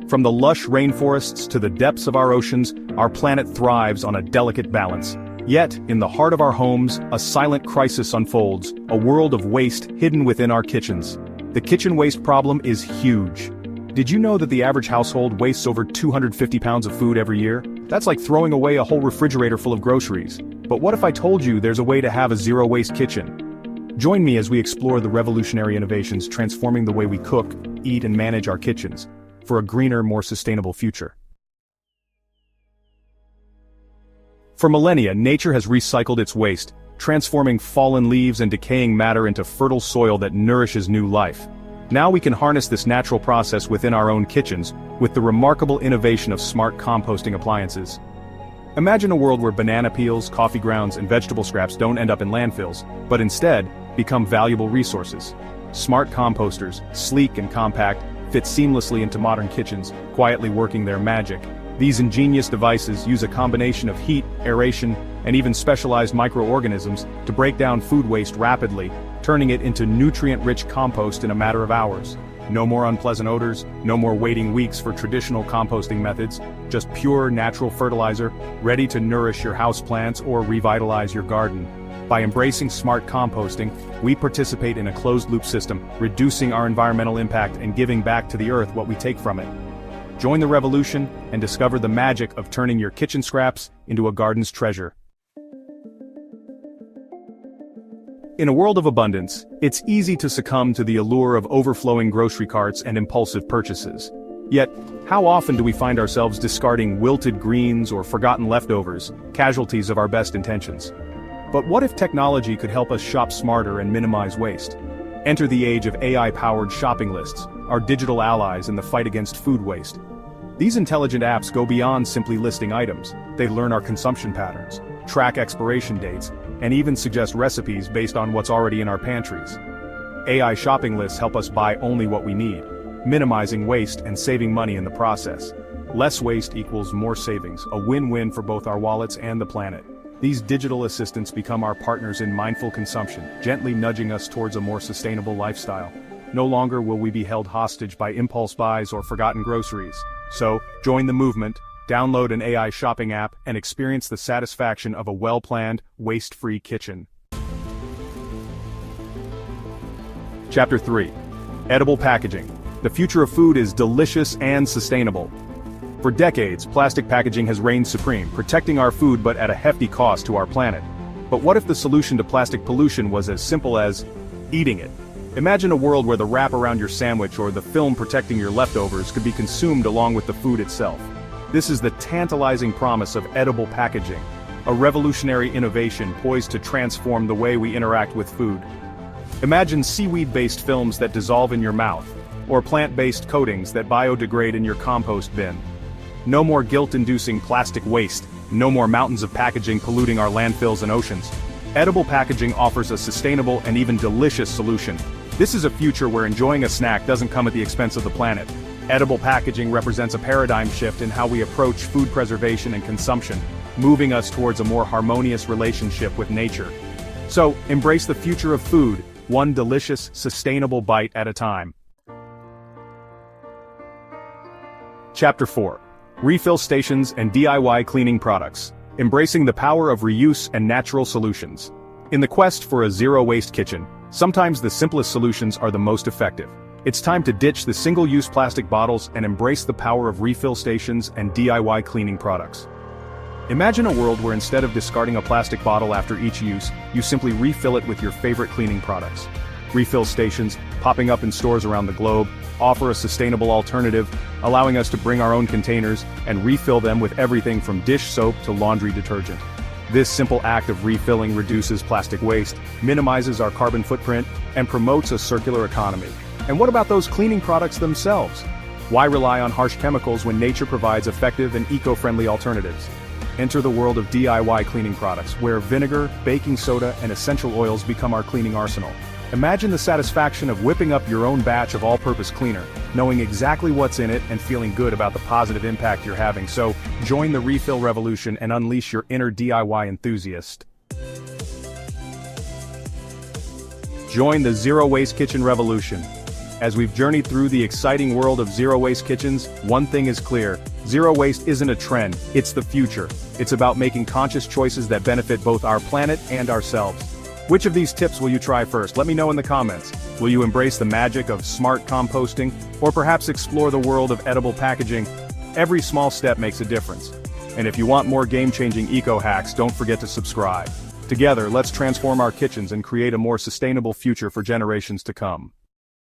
From the lush rainforests to the depths of our oceans, our planet thrives on a delicate balance. Yet, in the heart of our homes, a silent crisis unfolds, a world of waste hidden within our kitchens. The kitchen waste problem is huge. Did you know that the average household wastes over 250 pounds of food every year? That's like throwing away a whole refrigerator full of groceries. But what if I told you there's a way to have a zero-waste kitchen? Join me as we explore the revolutionary innovations transforming the way we cook, eat, and manage our kitchens, for a greener, more sustainable future. For millennia, nature has recycled its waste, transforming fallen leaves and decaying matter into fertile soil that nourishes new life. Now we can harness this natural process within our own kitchens, with the remarkable innovation of smart composting appliances. Imagine a world where banana peels, coffee grounds, and vegetable scraps don't end up in landfills, but instead, become valuable resources. Smart composters, sleek and compact, fit seamlessly into modern kitchens, quietly working their magic. These ingenious devices use a combination of heat, aeration, and even specialized microorganisms to break down food waste rapidly, turning it into nutrient-rich compost in a matter of hours. No more unpleasant odors, no more waiting weeks for traditional composting methods, just pure natural fertilizer, ready to nourish your houseplants or revitalize your garden. By embracing smart composting, we participate in a closed-loop system, reducing our environmental impact and giving back to the earth what we take from it. Join the revolution and discover the magic of turning your kitchen scraps into a garden's treasure. In a world of abundance, it's easy to succumb to the allure of overflowing grocery carts and impulsive purchases. Yet, how often do we find ourselves discarding wilted greens or forgotten leftovers, casualties of our best intentions? But what if technology could help us shop smarter and minimize waste? Enter the age of AI-powered shopping lists, our digital allies in the fight against food waste. These intelligent apps go beyond simply listing items. They learn our consumption patterns, track expiration dates, and even suggest recipes based on what's already in our pantries. AI shopping lists help us buy only what we need, minimizing waste and saving money in the process. Less waste equals more savings, a win-win for both our wallets and the planet. These digital assistants become our partners in mindful consumption, gently nudging us towards a more sustainable lifestyle. No longer will we be held hostage by impulse buys or forgotten groceries. So, join the movement, download an AI shopping app, and experience the satisfaction of a well-planned, waste-free kitchen. Chapter 3. Edible Packaging. The future of food is delicious and sustainable. For decades, plastic packaging has reigned supreme, protecting our food but at a hefty cost to our planet. But what if the solution to plastic pollution was as simple as eating it? Imagine a world where the wrap around your sandwich or the film protecting your leftovers could be consumed along with the food itself. This is the tantalizing promise of edible packaging, a revolutionary innovation poised to transform the way we interact with food. Imagine seaweed-based films that dissolve in your mouth, or plant-based coatings that biodegrade in your compost bin. No more guilt-inducing plastic waste, no more mountains of packaging polluting our landfills and oceans. Edible packaging offers a sustainable and even delicious solution. This is a future where enjoying a snack doesn't come at the expense of the planet. Edible packaging represents a paradigm shift in how we approach food preservation and consumption, moving us towards a more harmonious relationship with nature. So, embrace the future of food, one delicious, sustainable bite at a time. Chapter 4. Refill stations and DIY cleaning products. Embracing the power of reuse and natural solutions. In the quest for a zero-waste kitchen, sometimes the simplest solutions are the most effective. It's time to ditch the single-use plastic bottles and embrace the power of refill stations and DIY cleaning products. Imagine a world where instead of discarding a plastic bottle after each use, you simply refill it with your favorite cleaning products. Refill stations, popping up in stores around the globe, offer a sustainable alternative, allowing us to bring our own containers and refill them with everything from dish soap to laundry detergent. This simple act of refilling reduces plastic waste, minimizes our carbon footprint, and promotes a circular economy. And what about those cleaning products themselves? Why rely on harsh chemicals when nature provides effective and eco-friendly alternatives? Enter the world of DIY cleaning products, where vinegar, baking soda, and essential oils become our cleaning arsenal. Imagine the satisfaction of whipping up your own batch of all-purpose cleaner, knowing exactly what's in it and feeling good about the positive impact you're having. So, join the refill revolution and unleash your inner DIY enthusiast. Join the zero-waste kitchen revolution. As we've journeyed through the exciting world of zero-waste kitchens, one thing is clear: zero waste isn't a trend, it's the future. It's about making conscious choices that benefit both our planet and ourselves. Which of these tips will you try first? Let me know in the comments. Will you embrace the magic of smart composting, or perhaps explore the world of edible packaging? Every small step makes a difference. And if you want more game-changing eco-hacks, don't forget to subscribe. Together, let's transform our kitchens and create a more sustainable future for generations to come.